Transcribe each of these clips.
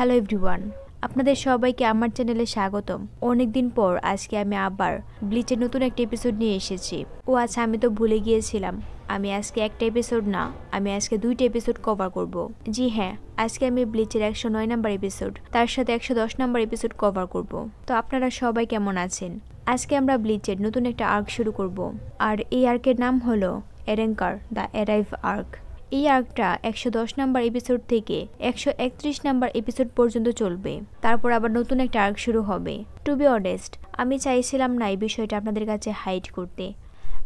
Hello everyone, আপনাদের সবাইকে আমার চ্যানেলে স্বাগতম। অনেকদিন পর আজকে আমি আবার ব্লিচের নতুন একটা এপিসোড নিয়ে এসেছি। আচ্ছা, আমি তো ভুলে গিয়েছিলাম, আমি আজকে একটা এপিসোড না, আমি আজকে 2টা এপিসোড কভার করব। জি হ্যাঁ, আজকে আমি ব্লিচের 109 নাম্বার এপিসোড তার সাথে 110 নাম্বার এপিসোড কভার করব। তো আপনারা সবাই কেমন আছেন? আজকে আমরা ব্লিচের নতুন একটা আর্ক শুরু করব, আর এই আর্কের নাম হলো এরেঙ্কার দ্য অ্যারাইভ আর্ক। এই আর্কটা 110 নাম্বার এপিসোড থেকে 131 নাম্বার এপিসোড পর্যন্ত চলবে, তারপর আবার নতুন একটা আর্ক শুরু হবে। টু বি অনেস্ট, আমি চাইছিলাম না এই বিষয়টা আপনাদের কাছে হাইড করতে,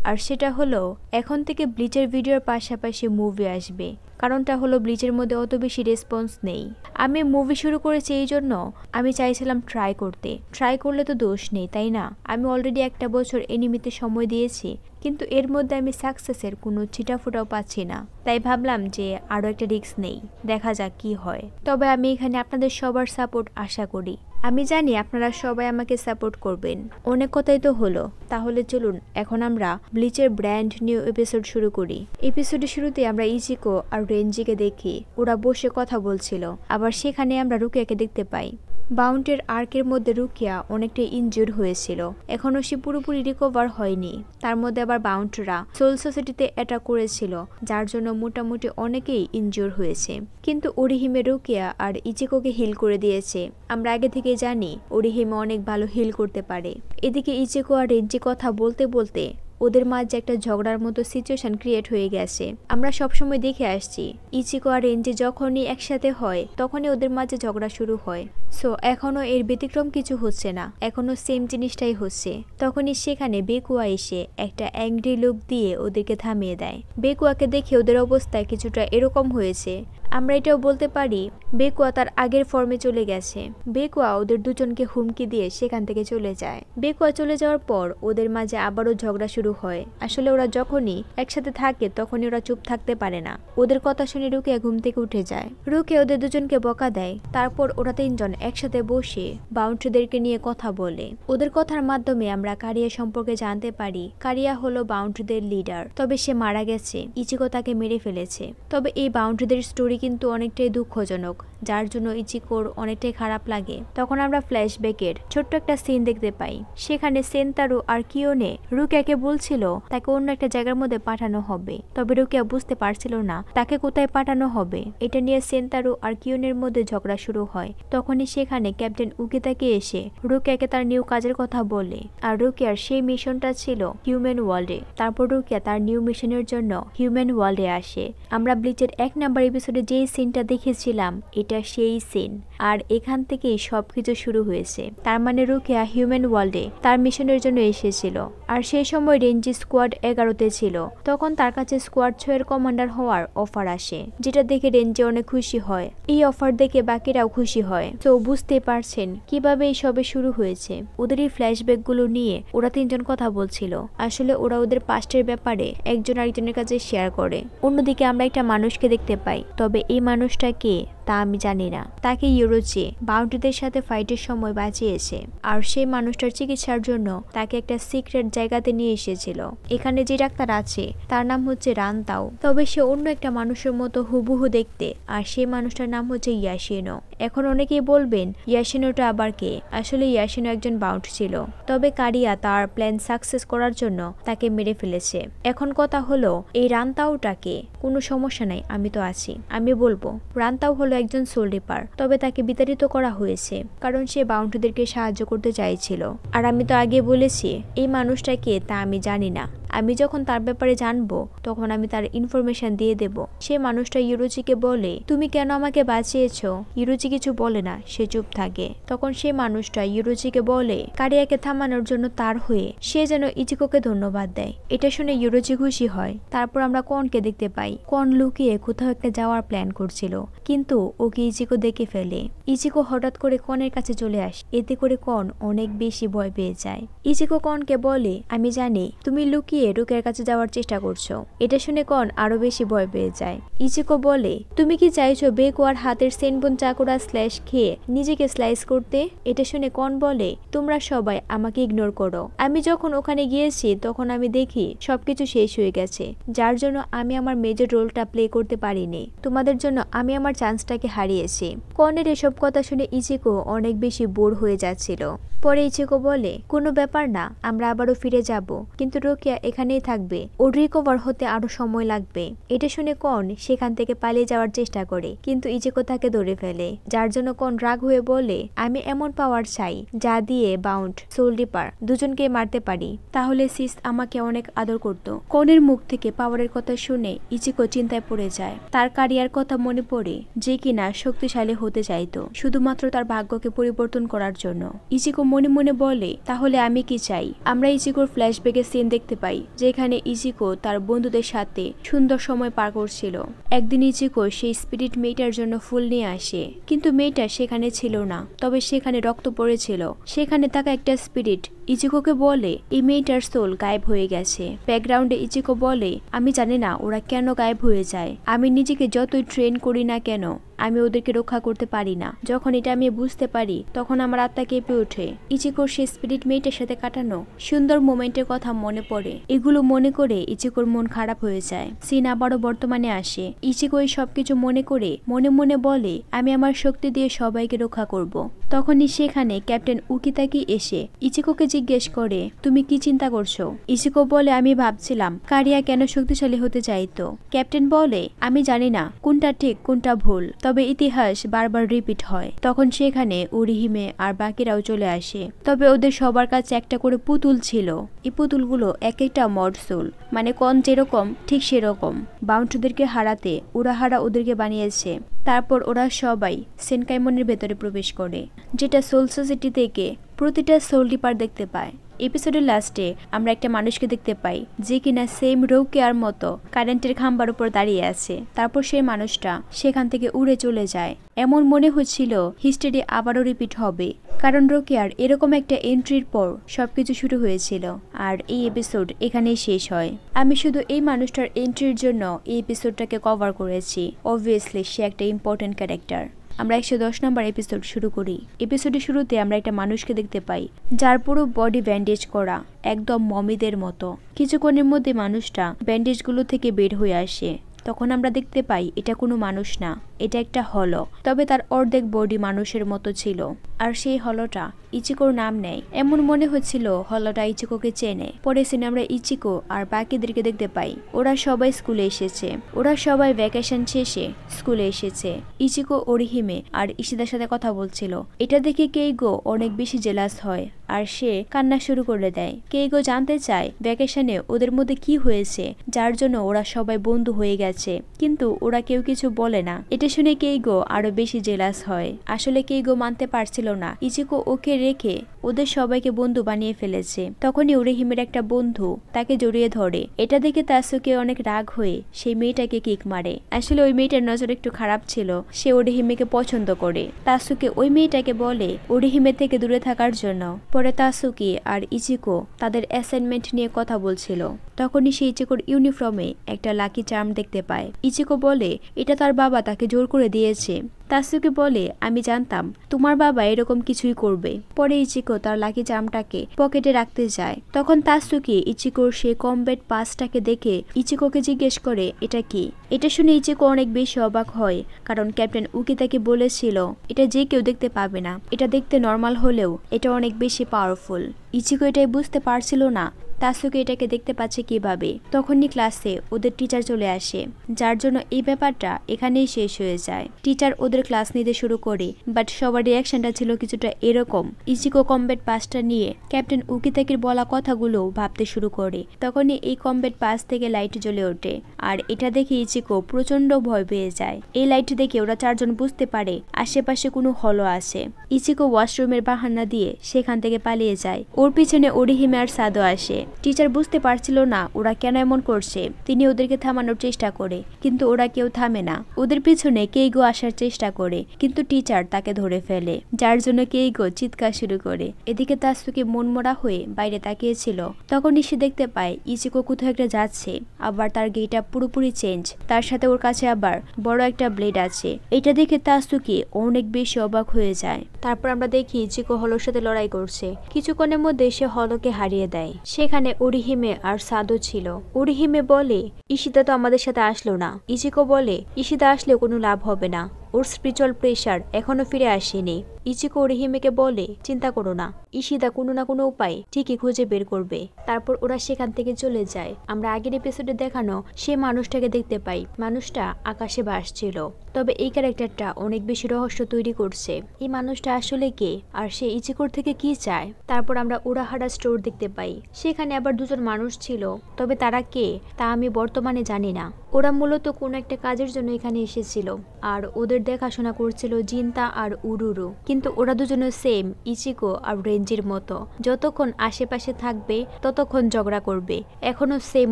আর সেটা হলো এখন থেকে ব্লিচের ভিডিওর পাশাপাশি মুভি আসবে। কারণটা হলো ব্লিচের মধ্যে অত বেশি রেসপন্স নেই। আমি মুভি শুরু করেছি এই জন্য আমি চাইছিলাম ট্রাই করলে তো দোষ নেই, তাই না? আমি অলরেডি 1 বছর এনিমিতে সময় দিয়েছি, কিন্তু এর মধ্যে আমি সাকসেসের কোনো ছিটাফোটাও পাচ্ছি না। তাই ভাবলাম যে আরও একটা রিস্ক নেই, দেখা যাক কি হয়। তবে আমি এখানে আপনাদের সবার সাপোর্ট আশা করি। আমি জানি আপনারা সবাই আমাকে সাপোর্ট করবেন। অনেক কথাই তো হলো, তাহলে চলুন এখন আমরা ব্লিচের ব্র্যান্ড নিউ এপিসোড শুরু করি। এপিসোডের শুরুতে আমরা ইচিকো আর রেঞ্জিকে দেখি, ওরা বসে কথা বলছিল। আবার সেখানে আমরা রুকিয়াকে দেখতে পাই। বাউন্টের আর্কের মধ্যে রুকিয়া অনেকটা ইনজুর হয়েছিল, এখনো সে পুরোপুরি রিকভার হয়নি। তার মধ্যে আবার বাউন্টরা সোল সোসাইটিতে অ্যাটাক করেছিল, যার জন্য মোটামুটি অনেকেই ইনজুর হয়েছে। কিন্তু ওরিহিমে রুকিয়া আর ইচিকোকে হিল করে দিয়েছে। আমরা আগে থেকে জানি ওরিহিমে অনেক ভালো হিল করতে পারে। এদিকে ইচিকো আর রেঞ্জি কথা বলতে বলতে ওদের মাঝে একটা ঝগড়ার মতো সিচুয়েশন ক্রিয়েট হয়ে গেছে। আমরা সবসময় দেখে আসছি ইচিকো আর রেঞ্জি যখনই একসাথে হয় তখনই ওদের মাঝে ঝগড়া শুরু হয়। সো এখনো এর ব্যতিক্রম কিছু হচ্ছে না, এখনো সেম জিনিসটাই হচ্ছে। তখনই সেখানে বেকুয়া এসে একটা অ্যাংরি লুক দিয়ে ওদেরকে থামিয়ে দেয়। বেকুয়াকে দেখে ওদের অবস্থা কিছুটা এরকম হয়েছে, আমরা এটাও বলতে পারি বেকুয়া তার আগের ফর্মে চলে গেছে। বেকুয়া ওদের দুজনকে হুমকি দিয়ে সেখান থেকে চলে যায়। বেকুয়া চলে যাওয়ার পর ওদের মাঝে আবারও ঝগড়া শুরু হয়। আসলে ওরা যখনই একসাথে থাকে তখনই ওরা চুপ থাকতে পারে না। ওদের কথা শুনে রুকিয়া ঘুম থেকে উঠে যায়। রুকিয়া ওদের দুজনকে বকা দেয়। তারপর ওরা 3 জন একসাথে বসে বাউন্ট্রিদেরকে নিয়ে কথা বলে। ওদের কথার মাধ্যমে আমরা কারিয়া সম্পর্কে জানতে পারি কারিয়া হলো বাউন্ট্রিদের লিডার, তবে সে মারা গেছে, ইচিকো তাকে মেরে ফেলেছে। তবে এই বাউন্ট্রিদের স্টোরি কিন্তু অনেকটাই দুঃখজনক, যার জন্য ইচিকোর অনেকটাই খারাপ লাগে। তখন আমরা ফ্ল্যাশব্যাকের ছোট্ট একটা সিন দেখতে পাই। সেখানে সেন্তারো আর কিয়োনে রুকিয়াকে বলছিল তাকে অন্য একটা জায়গার মধ্যে পাঠানো হবে, তবে রুকিয়া বুঝতে পারছিল না তাকে কোথায় পাঠানো হবে। এটা নিয়ে সেন্তারো আর কিয়োনের মধ্যে ঝগড়া শুরু হয়। তখনই সেখানে ক্যাপ্টেন উকিতাকে এসে রুকিয়াকে তার নিউ কাজের কথা বলে, আর রুকিয়ার সেই মিশনটা ছিল হিউম্যান ওয়ার্ল্ডে। তারপর রুকিয়া তার নিউ মিশনের জন্য হিউম্যান ওয়ার্ল্ডে আসে। আমরা ব্লিচের 1 নাম্বার এপিসোডে যেই সিনটা দেখেছিলাম এটা সেই সিন, আর এখান থেকেই সবকিছু শুরু হয়েছে। তার মানে রুকিয়া হিউম্যান ওয়ার্ল্ডে তার মিশনের জন্য এসেছিল। আর সেই সময় রেঞ্জি স্কোয়াড 11তে ছিল। তখন তার কাছে স্কোয়াড 6 এর কমান্ডার হওয়ার অফার আসে, যেটা দেখে রেঞ্জি অনেক খুশি হয়। এই অফার দেখে বাকিরাও খুশি হয়। তো বুঝতে পারছেন কিভাবে এই সবে শুরু হয়েছে। ওদের এই ফ্ল্যাশব্যাক গুলো নিয়ে ওরা 3 জন কথা বলছিল। আসলে ওরা ওদের পাস্টের ব্যাপারে একজন আরেকজনের কাছে শেয়ার করে। অন্যদিকে আমরা একটা মানুষকে দেখতে পাই, তবে এই মানুষটা কে তা আমি জানি না। তাকে ইউরোচে বাউন্টিদের সাথে ফাইটের সময় বাঁচিয়েছে, আর সেই মানুষটার চিকিৎসার জন্য তাকে একটা সিক্রেট জায়গাতে নিয়ে এসেছিল। এখানে যে ডাক্তার আছে তার নাম হচ্ছে রানতাও, তবে সে অন্য একটা মানুষের মতো হুবহু দেখতে, আর সেই মানুষটার নাম হচ্ছে ইয়াশিনো। এখন অনেকেই বলবেন ইয়াশিনোটা আবার কে? আসলে ইয়াশিনো একজন বাউন্ট ছিল, তবে কারিয়া তার প্ল্যান সাকসেস করার জন্য তাকে মেরে ফেলেছে। এখন কথা হলো এই রানতাওটাকে, কোনো সমস্যা নাই, আমি তো আছি, আমি বলবো। রানতাও হলো একজন সোল রিপার, তবে তাকে বিতাড়িত করা হয়েছে কারণ সে বাউন্টিদেরকে সাহায্য করতে চাইছিল। আর আমি তো আগে বলেছি এই মানুষটা কে তা আমি জানি না। আমি যখন তার ব্যাপারে জানবো তখন আমি তার ইনফরমেশন দিয়ে দেব। সে মানুষটা ইউরোচিকে বলে তুমি কেন আমাকে বাঁচিয়েছো? ইউরোচি কিছু বলে না, সে চুপ থাকে। তখন সে মানুষটা ইউরোচিকে বলে কারিয়াকে থামানোর জন্য তার হয়ে সে যেন ইচিকোকে ধন্যবাদ দেয়। এটা শুনে ইউরোচি খুশি হয়। তারপর আমরা কনকে দেখতে পাই। কন লুকিয়ে কোথাও একটা যাওয়ার প্ল্যান করছিল, কিন্তু ওকে ইচিকো দেখে ফেলে। ইচিকো হঠাৎ করে কনের কাছে চলে আসে, এতে করে কন অনেক বেশি ভয় পেয়ে যায়। ইচিকো কনকে বলে আমি জানি তুমি লুকিয়ে গিয়ে রুকিয়ার কাছে যাওয়ার চেষ্টা করছো। এটা শুনে কন আরো বেশি ভয় পেয়ে যায়। ইচিকো বলে, তুমি কি চাইছো বেকুয়ার হাতের সেনবন চাকুরা স্ল্যাশ খেয়ে নিজেকে স্লাইস করতে? এটা শুনে কন বলে, তোমরা সবাই আমাকে ইগনোর করো। আমি যখন ওখানে গিয়েছি তখন আমি দেখি সবকিছু শেষ হয়ে গেছে, যার জন্য আমি আমার মেজর রোলটা প্লে করতে পারিনি। তোমাদের জন্য আমি আমার চান্সটাকে হারিয়েছি। কনের এসব কথা শুনে ইচিকো অনেক বেশি বোর হয়ে যাচ্ছিল। পরে ইচিকো বলে, কোনো ব্যাপার না, আমরা আবারও ফিরে যাব, কিন্তু রোকিয়া এখানেই থাকবে, ওর রিকভার হতে আরো সময় লাগবে। এটা শুনে কন সেখান থেকে পালিয়ে যাওয়ার চেষ্টা করে, কিন্তু ইচিকো তাকে ধরে ফেলে, যার জন্য কন রাগ হয়ে বলে, আমি এমন পাওয়ার চাই যা দিয়ে বাউন্ড, সোল রিপার দুজনকে মারতে পারি, তাহলে সিস আমাকে অনেক আদর করত। কনের মুখ থেকে পাওয়ারের কথা শুনে ইচিকো চিন্তায় পড়ে যায়। তার কারিয়ার কথা মনে পড়ে, যে কিনা শক্তিশালী হতে চাইতো শুধুমাত্র তার ভাগ্যকে পরিবর্তন করার জন্য। ইচিকো মনে মনে বলে, তাহলে আমি কি চাই? আমরা ইচিকোর ফ্ল্যাশব্যাকের সিন দেখতে পাই, যেখানে ইচিকো তার বন্ধুদের সাথে সুন্দর সময় পার করছিল। একদিন ইচিকো সেই স্পিরিট মেয়েটার জন্য ফুল নিয়ে আসে, কিন্তু মেয়েটা সেখানে ছিল না, তবে সেখানে রক্ত পড়েছিল। সেখানে থাকা একটা স্পিরিট ইচিকোকে বলে, এই মেয়েটার সোল গায়েব হয়ে গেছে। ব্যাকগ্রাউন্ডে ইচিকো বলে, আমি জানি না ওরা কেন গায়েব হয়ে যায়, আমি নিজেকে যতই ট্রেন করি না কেন আমি ওদেরকে রক্ষা করতে পারি না। যখন এটা আমি বুঝতে পারি তখন আমার আত্মা কেঁপে ওঠে। ইচিকোর সেই স্পিরিট মেয়েটার সাথে কাটানো সুন্দর মোমেন্টের কথা মনে পড়ে। এগুলো মনে করে ইচিকোর মন খারাপ হয়ে যায়। সিন আবারও বর্তমানে আসে। ইচিকো এই সবকিছু মনে করে মনে মনে বলে, আমি আমার শক্তি দিয়ে সবাইকে রক্ষা করব। তখনই সেখানে ক্যাপ্টেন উকিতাকি এসে ইচিকোকে জিজ্ঞেস করে, তুমি কি চিন্তা করছো? ইচিকো বলে, আমি ভাবছিলাম কারিয়া কেন শক্তিশালী হতে চাইতো। ক্যাপ্টেন বলে, আমি জানি না কোনটা ঠিক কোনটা ভুল, তবে ইতিহাস বারবার রিপিট হয়। তখন সেখানে ওরিহিমে আর বাকিরাও চলে আসে, তবে ওদের সবার কাছে একটা করে পুতুল ছিল। এই পুতুলগুলো এক একটা মডসুল, মানে কন যেরকম ঠিক সেরকম। বাউন্ডদেরকে হারাতে উড়াহারা ওদেরকে বানিয়েছে। তারপর ওরা সবাই সেনকাইমনের ভেতরে প্রবেশ করে, যেটা সোল সোসাইটি থেকে প্রতিটা সোল রিপার দেখতে পায়। এপিসোডের লাস্টে আমরা একটা মানুষকে দেখতে পাই, যে কিনা সেম রোকিয়ার মতো কারেন্টের খাম্বার উপর দাঁড়িয়ে আছে। তারপর সেই মানুষটা সেখান থেকে উড়ে চলে যায়। এমন মনে হচ্ছিল হিস্ট্রি আবারও রিপিট হবে, কারণ রোকিয়ার এরকম একটা এন্ট্রির পর সবকিছু শুরু হয়েছিল। আর এই এপিসোড এখানেই শেষ হয়। আমি শুধু এই মানুষটার এন্ট্রির জন্য এই এপিসোডটাকে কভার করেছি। অবভিয়াসলি সে একটা ইম্পর্টেন্ট ক্যারেক্টার। আমরা 110 নম্বর এপিসোড শুরু করি। এপিসোডের শুরুতে আমরা একটা মানুষকে দেখতে পাই, যার পুরো বডি ব্যান্ডেজ করা, একদম মমিদের মতো। কিছুক্ষণের মধ্যে মানুষটা ব্যান্ডেজগুলো থেকে বের হয়ে আসে। তখন আমরা দেখতে পাই এটা কোনো মানুষ না, এটা একটা হলো, তবে তার অর্ধেক বডি মানুষের মতো ছিল। আর সেই হলোটা ইচিকোর নাম নেয়। এমন মনে হচ্ছিল হলোটা ইচিকোকে চেনে। পরে সিনে আমরা ইচিকো আর বাকিদেরকে দেখতে পাই, ওরা সবাই স্কুলে এসেছে। ওরা সবাই ভ্যাকেশন শেষে স্কুলে এসেছে। ইচিকো ওরিহিমে আর ইশিদার সাথে কথা বলছিল। এটা দেখে কেইগো অনেক বেশি জেলাস হয় আর সে কান্না শুরু করে দেয়। কেইগো জানতে চায় ভ্যাকেশনে ওদের মধ্যে কি হয়েছে, যার জন্য ওরা সবাই বন্ধু হয়ে গেছে, কিন্তু ওরা কেউ কিছু বলে না। এটা শুনে কেইগো আরো বেশি জেলাস হয়। আসলে কেইগো মানতে পারছিল না ইচিকো ওকে রেখে ওদের সবাইকে বন্ধু বানিয়ে ফেলেছে। তখনই ওরিহিমের একটা বন্ধু তাকে জড়িয়ে ধরে। এটা দেখে তাসুকে অনেক রাগ হয়ে সেই মেয়েটাকে কিক মারে। আসলে ওই মেয়েটার নজর একটু খারাপ ছিল, সে ওরিহিমেকে পছন্দ করে। তাসুকে ওই মেয়েটাকে বলে ওরিহিমে থেকে দূরে থাকার জন্য। পরে তাসুকি আর ইচিকো তাদের অ্যাসাইনমেন্ট নিয়ে কথা বলছিল। তখনই সে ইচিকোর ইউনিফর্মে একটা লাকি চার্ম দেখতে পায়। ইচিকো বলে এটা তার বাবা তাকে জোর করে দিয়েছে। তাসুকি বলে, আমি জানতাম তোমার বাবা এরকম কিছুই করবে। পরে ইচিকো তার লাকি চার্মটাকে পকেটে রাখতে যায়। তখন তাসুকি ইচিকোর সেই কমব্যাট পাসটাকে দেখে ইচিকোকে জিজ্ঞেস করে, এটা কি? এটা শুনে ইচিকো অনেক বেশি অবাক হয়, কারণ ক্যাপ্টেন উকিতাকে বলেছিল এটা যে কেউ দেখতে পাবে না। এটা দেখতে নর্মাল হলেও এটা অনেক বেশি পাওয়ারফুল। ইচিকো এটাই বুঝতে পারছিল না তাসুকি এটাকে দেখতে পাচ্ছে কিভাবে। তখনই ক্লাসে ওদের টিচার চলে আসে, যার জন্য এই ব্যাপারটা এখানেই শেষ হয়ে যায়। টিচার ওদের ক্লাস নিতে শুরু করে, বাট সবার রিয়াকশনটা ছিল কিছুটা এরকম। ইচিকো কমব্যাট পাসটা নিয়ে ক্যাপ্টেন উকিতাকির বলা কথাগুলো ভাবতে শুরু করে। তখনই এই কমব্যাট পাস থেকে লাইট জ্বলে ওঠে, আর এটা দেখে ইচিকো প্রচন্ড ভয় পেয়ে যায়। এই লাইট দেখে ওরা চারজন বুঝতে পারে আশেপাশে কোনো হলো আছে। ইচিকো ওয়াশরুমের বাহানা দিয়ে সেখান থেকে পালিয়ে যায়। ওর পিছনে ওরিহিমে আর সাদো আসে। টিচার বুঝতে পারছিল না ওরা কেন এমন করছে। তিনি ওদেরকে থামানোর চেষ্টা করে, কিন্তু ওরা কেউ থামে না। ওদের পিছনে কেইগো আসার চেষ্টা করে, কিন্তু টিচার তাকে ধরে ফেলে, যার জন্য কেইগো চিৎকার শুরু করে। এদিকে তাৎসুকি মনমরা হয়ে বাইরে তাকিয়েছিল। তখনই সে দেখতে পায় ইচিকো কোথাও একটা যাচ্ছে। আবার তার গেটটা পুরোপুরি চেঞ্জ, তার সাথে ওর কাছে আবার বড় একটা ব্লেড আছে। এটা দেখে তাৎসুকি অনেক বেশি অবাক হয়ে যায়। তারপর আমরা দেখি ইচিকো হলোর সাথে লড়াই করছে। কিছুক্ষণের মধ্যে সে হলোকে হারিয়ে দেয়। সেখানে ওরিহিমে আর সাদো ছিল। ওরিহিমে বলে, ইশিদা তো আমাদের সাথে আসলো না। ইচিকো বলে, ইশিদা আসলেও কোনো লাভ হবে না, ওর স্পিরিচুয়াল প্রেশার এখনো ফিরে আসেনি। ইচিকো ওরিহিমেকে বলে, চিন্তা করো না, ইশিদা কোনো না কোনো উপায় ঠিকই খুঁজে বের করবে। তারপর ওরা সেখান থেকে চলে যায়। আমরা আগের এপিসোডে দেখানো সে মানুষটাকে দেখতে পাই। মানুষটা আকাশে ভাসছিল। তবে এই ক্যারেক্টারটা অনেক বেশি রহস্য তৈরি করছে। এই মানুষটা আসলে কে, আর সে ইচিকোর থেকে কি চায়। তারপর আমরা উরাহারা স্টোর দেখতে পাই। সেখানে আবার দুজন মানুষ ছিল, তবে তারা কে তা আমি বর্তমানে জানি না। ওরা মূলত কোনো একটা কাজের জন্য এখানে এসেছিল, আর ওদের দেখাশোনা করছিল জিনতা আর উরুরু। কিন্তু ওরা দুজনে সেম ইচিকো আর রেঞ্জির মতো, যতক্ষণ আশেপাশে থাকবে ততক্ষণ ঝগড়া করবে। এখনো সেম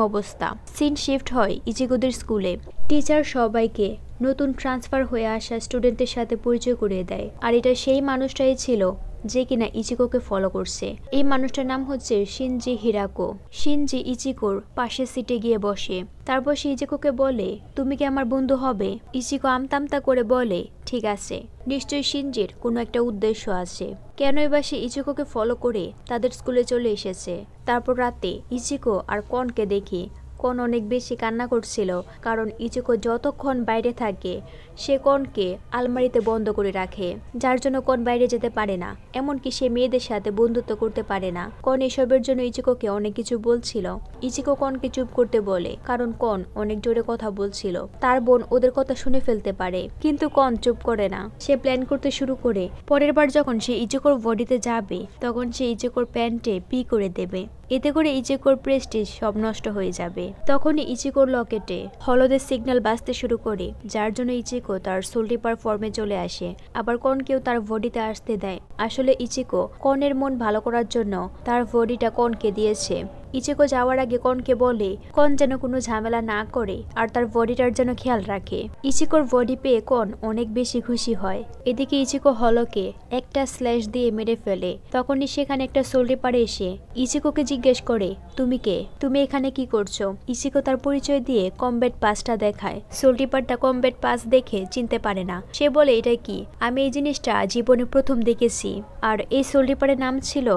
অবস্থা। সিন শিফট হয় ইচিকোদের স্কুলে। টিচার সবাইকে নতুন ট্রান্সফার হয়ে আসা স্টুডেন্টের সাথে পরিচয় করিয়ে দেয়। আর এটা সেই মানুষটাই ছিল যে কিনা ইচিকোকে ফলো করছে। এই মানুষটার নাম হচ্ছে শিনজি হিরাকো। শিনজি ইচিকোর পাশের সিটে গিয়ে বসে। তারপর সে ইচিকোকে বলে, তুমি কি আমার বন্ধু হবে? ইচিকো আমতামতা করে বলে, ঠিক আছে। নিশ্চয়ই শিনজির কোনো একটা উদ্দেশ্য আছে। কেনই বা সে ইচিকোকে ফলো করে তাদের স্কুলে চলে এসেছে। তারপর রাতে ইচিকো আর কনকে দেখি। কন অনেক বেশি কান্না করছিল, কারণ ইচিকো যতক্ষণ বাইরে থাকে সে কনকে আলমারিতে বন্ধ করে রাখে, যার জন্য কন বাইরে যেতে পারে না। এমনকি সে মেয়েদের সাথে বন্ধুত্ব করতে পারে না। কন এসবের জন্য ইচিকোকে অনেক কিছু বলছিল। ইচিকো কনকে চুপ করতে বলে, কারণ কন অনেক জোরে কথা বলছিল। তার বোন ওদের কথা শুনে ফেলতে পারে, কিন্তু কন চুপ করে না। সে প্ল্যান করতে শুরু করে। পরের বার যখন সে ইচিকোর বডিতে যাবে, তখন সে ইচিকোর প্যান্টে পি করে দেবে। এতে করে ইচিকোর প্রেস্টিজ সব নষ্ট হয়ে যাবে। তখনই ইচিকোর লকেটে হলদের সিগন্যাল বাজতে শুরু করে, যার জন্য ইচিকো তার সোলটিপার ফর্মে চলে আসে। আবার কনকেও তার বডিতে আসতে দেয়। আসলে ইচিকো কনের মন ভালো করার জন্য তার বডিটা কনকে দিয়েছে। ইচিকো যাওয়ার আগে কনকে বলে কন যেন কোনো ঝামেলা না করে আর তার বডিটার যেন খেয়াল রাখে। ইচিকোর বডি পেয়ে কন অনেক বেশি খুশি হয়। এদিকে ইচিকো হলকে একটা স্ল্যাশ দিয়ে মেরে ফেলে। তখনই সেখানে একটা সোলটিপারে এসে ইচিকোকে জিজ্ঞেস করে, তুমি কে? তুমি এখানে কি করছো? ইচিকো তার পরিচয় দিয়ে কমব্যাট পাসটা দেখায়। সোলটিপারটা কমব্যাট পাস দেখে চিনতে পারে না। সে বলে, এটা কি? আমি এই জিনিসটা জীবনে প্রথম দেখেছি। আর এই সোলটিপারের নাম ছিল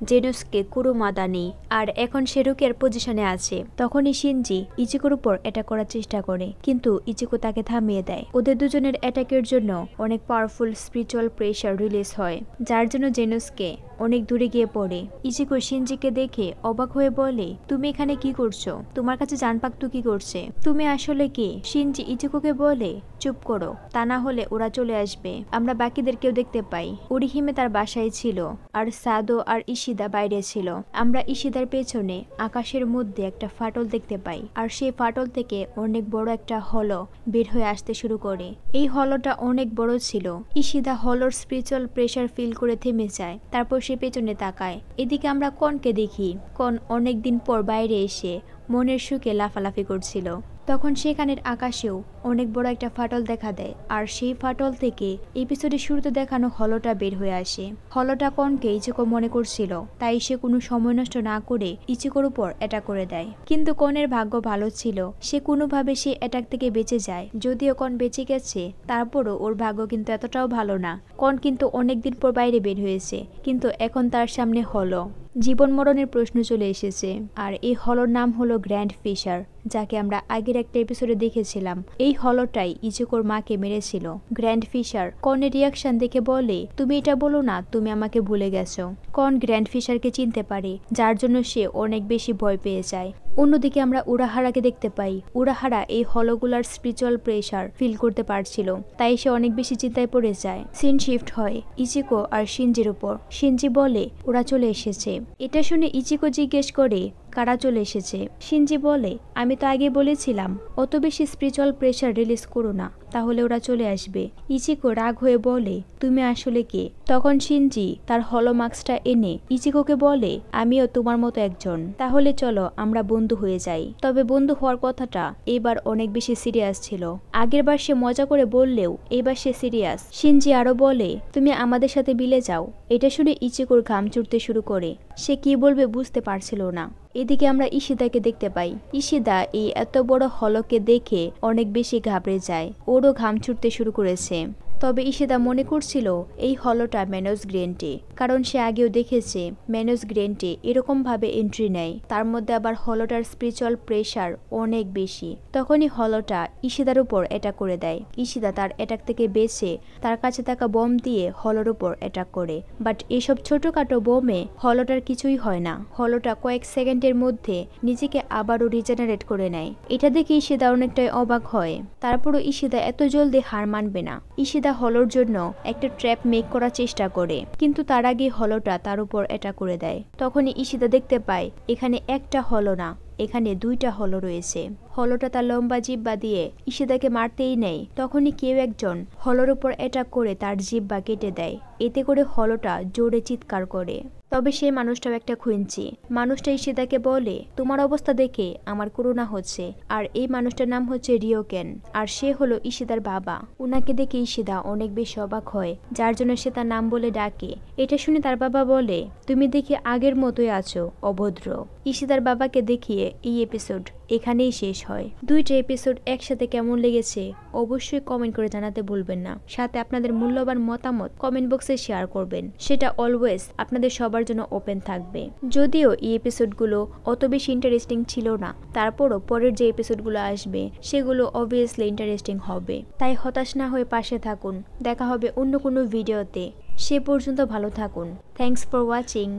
জেনুসকে কুরুমাদানি, আর এখন সে রুকের পজিশনে আছে। তখনই শিনজি ইচিকোর উপর অ্যাটাক করার চেষ্টা করে, কিন্তু ইচিকো তাকে থামিয়ে দেয়। ওদের দুজনের অ্যাটাকের জন্য অনেক পাওয়ারফুল স্পিরিচুয়াল প্রেশার রিলিজ হয়, যার জন্য জেনুসকে অনেক দূরে গিয়ে পড়ে। ইচিকো শিনজিকে দেখে অবাক হয়ে বলে, তুমি এখানে কি করছো? তোমার কাছে জানপাক্তু কি করছে? তুমি আসলে কি? শিনজি ইচিকোকে বলে, চুপ করো, তা না হলে ওরা চলে আসবে। আমরা বাকিদেরকেও দেখতে পাই। ওরিহিমে তার বাসায় ছিল, আর সাদো আর ইশিদা বাইরে ছিল। আমরা ইশিদার পেছনে আকাশের মধ্যে একটা ফাটল দেখতে পাই, আর সেই ফাটল থেকে অনেক বড় একটা হলো বের হয়ে আসতে শুরু করে। এই হলোটা অনেক বড় ছিল। ইশিদা হলোর স্পিরিচুয়াল প্রেশার ফিল করে থেমে যায়। তারপর সে পেছনে তাকায়। এদিকে আমরা কনকে দেখি। কন অনেকদিন পর বাইরে এসে মনের সুখে লাফালাফি করছিল। তখন সেখানের আকাশেও অনেক বড় একটা ফাটল দেখা দেয়, আর সেই ফাটল থেকে এপিসোডের শুরুতে দেখানো হলোটা বের হয়ে আসে। হলোটা কনকে ইচিকো মনে করছিল, তাই সে কোনো সময় নষ্ট না করে ইচিকোর উপর অ্যাটাক করে দেয়। কিন্তু কনের ভাগ্য ভালো ছিল, সে কোনোভাবে সে অ্যাটাক থেকে বেঁচে যায়। যদিও কন বেঁচে গেছে, তারপরও ওর ভাগ্য কিন্তু এতটাও ভালো না। কন কিন্তু অনেকদিন পর বাইরে বের হয়েছে, কিন্তু এখন তার সামনে হলো। জীবন মরণের প্রশ্ন চলে এসেছে, আর এই হলোর নাম হলো গ্র্যান্ড ফিশার, যাকে আমরা আগের একটা এপিসোডে দেখেছিলাম। এই হলোটাই ইচিকোর মাকে মেরেছিল। গ্র্যান্ড ফিশার কনের রিয়াকশন দেখে বলে, তুমি এটা বলো না তুমি আমাকে ভুলে গেছো। কন গ্র্যান্ড ফিশারকে চিনতে পারে, যার জন্য সে অনেক বেশি ভয় পেয়ে যায়। অন্যদিকে আমরা উরাহারাকে দেখতে পাই। উরাহারা এই হলোগুলার স্পিরিচুয়াল প্রেশার ফিল করতে পারছিল, তাই সে অনেক বেশি চিন্তায় পড়ে যায়। সিন শিফট হয় ইচিকো আর শিনজির উপর। শিনজি বলে, ওরা চলে এসেছে। এটা শুনে ইচিকো জিজ্ঞেস করে, কারা চলে এসেছে। শিনজি বলে, আমি তো আগে বলেছিলাম অত বেশি স্পিরিচুয়াল প্রেশার রিলিজ করো না, তাহলে ওরা চলে আসবে। ইচিকো রাগ হয়ে বলে, তুমি আসলে কে? তখন শিনজি তার হলো মাস্কটা এনে ইচিকোকে বলে, আমিও তোমার মতো একজন, তাহলে চলো আমরা বন্ধু হয়ে যাই। তবে বন্ধু হওয়ার কথাটা এবার অনেক বেশি সিরিয়াস ছিল। আগের বার সে মজা করে বললেও এবার সে সিরিয়াস। শিনজি আরো বলে, তুমি আমাদের সাথে বিলে যাও। এটা শুনে ইচিকোর ঘাম ছুটতে শুরু করে। সে কি বলবে বুঝতে পারছিল না। এদিকে আমরা ইশিদাকে দেখতে পাই। ইশিদা এই এত বড় হলকে দেখে অনেক বেশি ঘাবড়ে যায়। ওরও ঘাম ছুটতে শুরু করেছে। তবে ইশিদা মনে করছিল এই হলটা ম্যানোস গ্রেন্টে, কারণ সে আগেও দেখেছে ম্যানোস গ্রেন্টে এরকম ভাবে এন্ট্রি নেয়, তার মধ্যে আবার হলটার স্পিরিচুয়াল প্রেশার অনেক বেশি। তখনই হলটা ইশিদার উপর অ্যাটাক করে দেয়। ইশিদা তার অ্যাটাক থেকে বেঁচে তার কাছে থাকা বোম দিয়ে হলর উপর অ্যাটাক করে। বাট এসব ছোটখাটো বোমে হলটার কিছুই হয় না। হলটা কয়েক সেকেন্ডের মধ্যে নিজেকে আবারও রিজেনারেট করে নেয়। এটা দেখে ইশিদা অনেকটাই অবাক হয়। তারপরও ইশিদা এত জলদি হার মানবে না। ইশিদা হলোর জন্য একটা ট্র্যাপ মেক করার চেষ্টা করে, কিন্তু তার আগে হলোটা তার উপর অ্যাটাক করে দেয়। তখনই ইশিদা দেখতে পায় এখানে একটা হলো না, এখানে দুইটা হলো রয়েছে। হলোটা তার লম্বা জিহ্বা দিয়ে ইশিদাকে মারতেই নেয়। তখনই কেউ একজন হলোর উপর অ্যাটাক করে তার জিহ্বা কেটে দেয়। এতে করে হলোটা জোরে চিৎকার করে। তবে সেই মানুষটাও একটা খুঁজছি। মানুষটা ইশিদাকে বলে, তোমার অবস্থা দেখে আমার করুণা হচ্ছে। আর এই মানুষটার নাম হচ্ছে রিওকেন, আর সে হলো ইশিদার বাবা। উনাকে দেখে ইশিদা অনেক বেশি অবাক হয়, যার জন্য সে তার নাম বলে ডাকে। এটা শুনে তার বাবা বলে, তুমি দেখি আগের মতোই আছো, অভদ্র। ইশিদার বাবাকে দেখিয়ে এই এপিসোড এখানেই শেষ হয়। দুইটা এপিসোড একসাথে কেমন লেগেছে অবশ্যই কমেন্ট করে জানাতে ভুলবেন না। সাথে আপনাদের মূল্যবান মতামত কমেন্ট বক্সে শেয়ার করবেন, সেটা অলওয়েজ আপনাদের সবার জন্য ওপেন থাকবে। যদিও এই এপিসোডগুলো অত বেশি ইন্টারেস্টিং ছিল না, তারপরও পরের যে এপিসোডগুলো আসবে সেগুলো অবভিয়াসলি ইন্টারেস্টিং হবে। তাই হতাশ না হয়ে পাশে থাকুন। দেখা হবে অন্য কোনো ভিডিওতে। সে পর্যন্ত ভালো থাকুন। Thanks for watching.